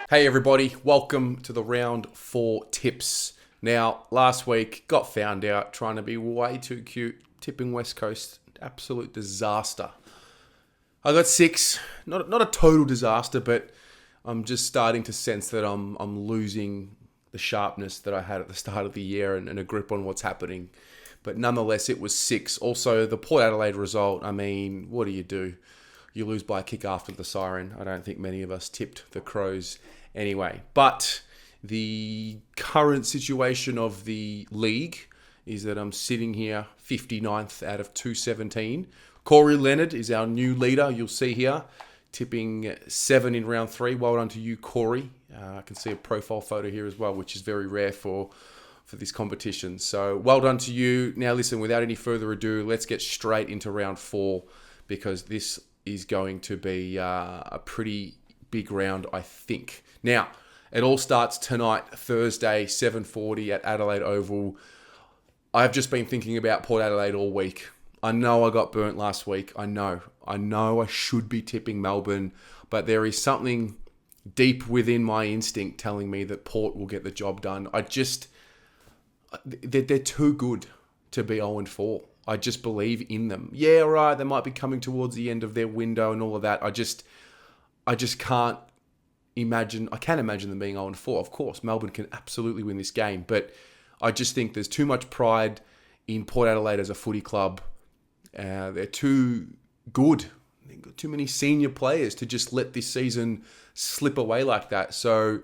Hey everybody, welcome to the round 4 tips. Now, last week got found out trying to be way too cute, tipping West Coast, absolute disaster. I got 6, not a total disaster, but I'm just starting to sense that I'm losing the sharpness that I had at the start of the year and a grip on what's happening. But nonetheless, it was 6. Also, the Port Adelaide result, I mean, what do? You lose by a kick after the siren. I don't think many of us tipped the Crows anyway. But the current situation of the league is that I'm sitting here 59th out of 217. Corey Leonard is our new leader. You'll see here, tipping 7 in round 3. Well done to you, Corey. I can see a profile photo here as well, which is very rare for this competition. So well done to you. Now listen, without any further ado, let's get straight into round 4 because this is going to be a pretty big round, I think. Now, it all starts tonight, Thursday, 7:40 at Adelaide Oval. I've just been thinking about Port Adelaide all week. I know I got burnt last week. I know I should be tipping Melbourne, but there is something deep within my instinct telling me that Port will get the job done. They're too good to be 0-4. I just believe in them. Yeah, all right, they might be coming towards the end of their window and all of that. I just can't imagine. I can't imagine them being 0-4. Of course, Melbourne can absolutely win this game, but I just think there's too much pride in Port Adelaide as a footy club. They're too good. They've got too many senior players to just let this season slip away like that. So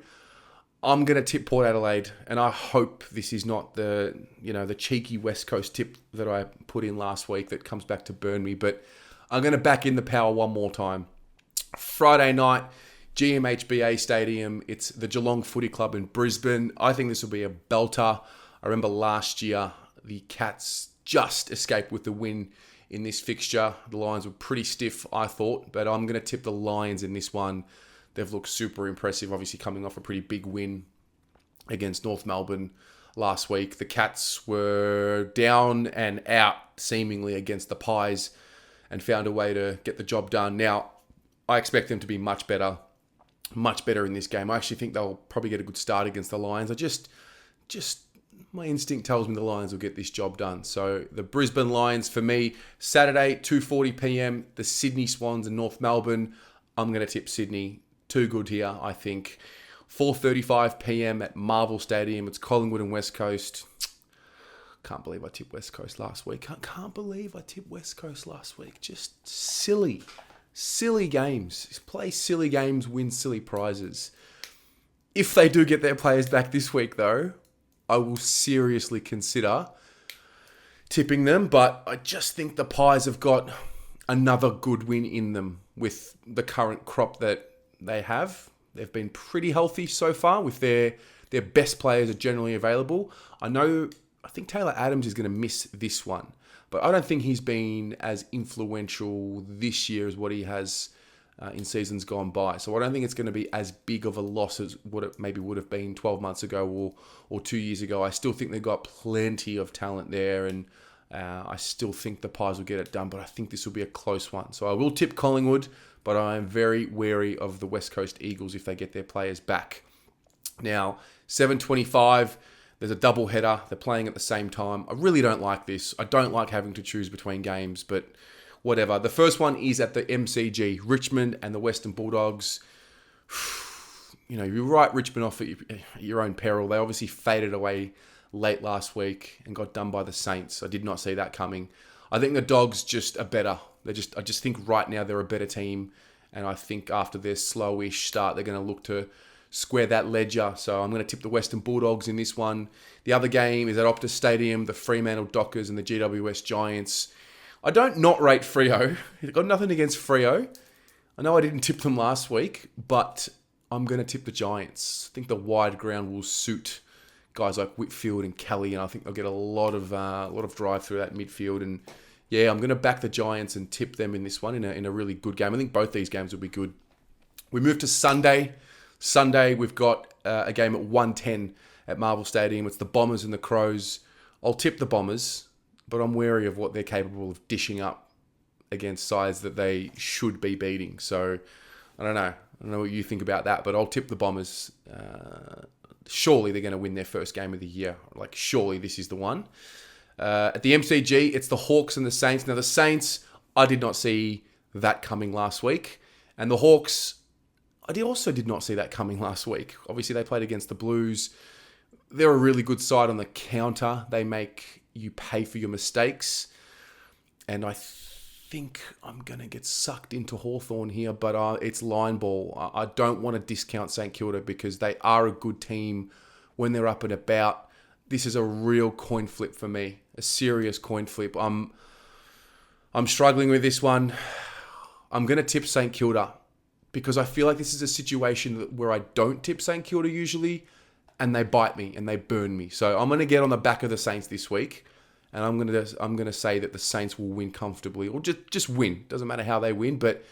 I'm going to tip Port Adelaide, and I hope this is not the cheeky West Coast tip that I put in last week that comes back to burn me. But I'm going to back in the power one more time. Friday night, GMHBA Stadium. It's the Geelong Footy Club in Brisbane. I think this will be a belter. I remember last year the Cats just escaped with the win in this fixture. The Lions were pretty stiff, I thought, but I'm going to tip the Lions in this one. They've looked super impressive, obviously coming off a pretty big win against North Melbourne last week. The Cats were down and out, seemingly, against the Pies and found a way to get the job done. Now, I expect them to be much better in this game. I actually think they'll probably get a good start against the Lions. My instinct tells me the Lions will get this job done. So the Brisbane Lions, for me, Saturday, 2:40 p.m, the Sydney Swans and North Melbourne. I'm going to tip Sydney. Too good here, I think. 4:35 p.m. at Marvel Stadium. It's Collingwood and West Coast. Can't believe I tipped West Coast last week. Can't believe I tipped West Coast last week. Just silly games. Just play silly games, win silly prizes. If they do get their players back this week, though, I will seriously consider tipping them. But I just think the Pies have got another good win in them with the current crop that they have. They've been pretty healthy so far with their best players are generally available. I think Taylor Adams is going to miss this one, but I don't think he's been as influential this year as what he has in seasons gone by. So I don't think it's going to be as big of a loss as what it maybe would have been 12 months ago or 2 years ago. I still think they've got plenty of talent there, and I still think the Pies will get it done, but I think this will be a close one. So I will tip Collingwood, but I am very wary of the West Coast Eagles if they get their players back. Now, 7:25, there's a double header. They're playing at the same time. I really don't like this. I don't like having to choose between games, but whatever. The first one is at the MCG, Richmond and the Western Bulldogs. You write Richmond off at your own peril. They obviously faded away late last week and got done by the Saints. I did not see that coming. I think the Dogs just are better. I just think right now they're a better team, and I think after their slowish start, they're going to look to square that ledger. So I'm going to tip the Western Bulldogs in this one. The other game is at Optus Stadium, the Fremantle Dockers and the GWS Giants. I don't not rate Freo. I've got nothing against Freo. I know I didn't tip them last week, but I'm going to tip the Giants. I think the wide ground will suit guys like Whitfield and Kelly, and I think they'll get a lot of drive through that midfield. And yeah, I'm going to back the Giants and tip them in this one in a really good game. I think both these games will be good. We move to Sunday. Sunday, we've got a game at 1:10 at Marvel Stadium. It's the Bombers and the Crows. I'll tip the Bombers, but I'm wary of what they're capable of dishing up against sides that they should be beating. So, I don't know. I don't know what you think about that, but I'll tip the Bombers. Surely they're going to win their first game of the year. Like, surely this is the one. At the MCG, it's the Hawks and the Saints. Now, the Saints, I did not see that coming last week. And the Hawks, also did not see that coming last week. Obviously, they played against the Blues. They're a really good side on the counter. They make you pay for your mistakes. And I think I'm going to get sucked into Hawthorn here, but it's line ball. I don't want to discount St Kilda because they are a good team when they're up and about. This is a real coin flip for me, a serious coin flip. I'm struggling with this one. I'm going to tip St Kilda because I feel like this is a situation where I don't tip St Kilda usually, and they bite me and they burn me. So I'm going to get on the back of the Saints this week. And I'm gonna say that the Saints will win comfortably, or just win. Doesn't matter how they win, but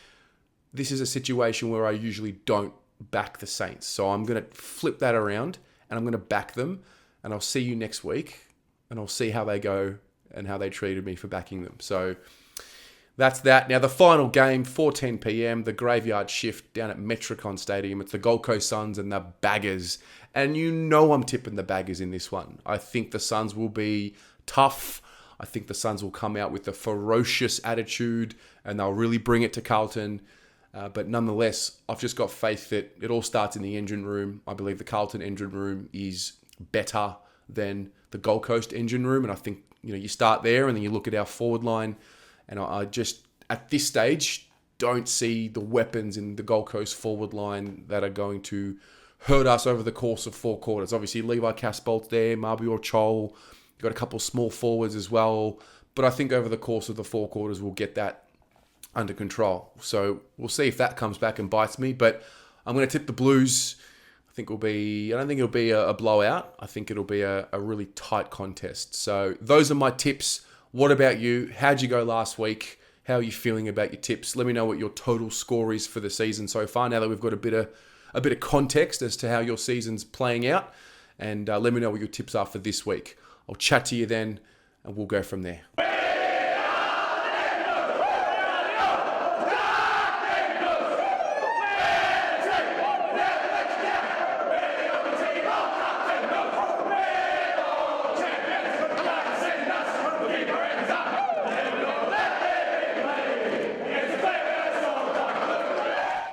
this is a situation where I usually don't back the Saints. So I'm gonna flip that around, and I'm gonna back them. And I'll see you next week, and I'll see how they go and how they treated me for backing them. So that's that. Now the final game, 4:10 p.m. The graveyard shift down at Metricon Stadium. It's the Gold Coast Suns and the Baggers, and you know I'm tipping the Baggers in this one. I think the Suns will be tough. I think the Suns will come out with a ferocious attitude and they'll really bring it to Carlton. But nonetheless, I've just got faith that it all starts in the engine room. I believe the Carlton engine room is better than the Gold Coast engine room. And I think, you start there and then you look at our forward line. And I just, at this stage, don't see the weapons in the Gold Coast forward line that are going to hurt us over the course of 4 quarters. Obviously, Levi Casbolt's there, Marbior Chol. You've got a couple small forwards as well. But I think over the course of the 4 quarters, we'll get that under control. So we'll see if that comes back and bites me. But I'm going to tip the Blues. I don't think it'll be a blowout. I think it'll be a really tight contest. So those are my tips. What about you? How'd you go last week? How are you feeling about your tips? Let me know what your total score is for the season so far, now that we've got a bit of context as to how your season's playing out. And let me know what your tips are for this week. I'll chat to you then, and we'll go from there.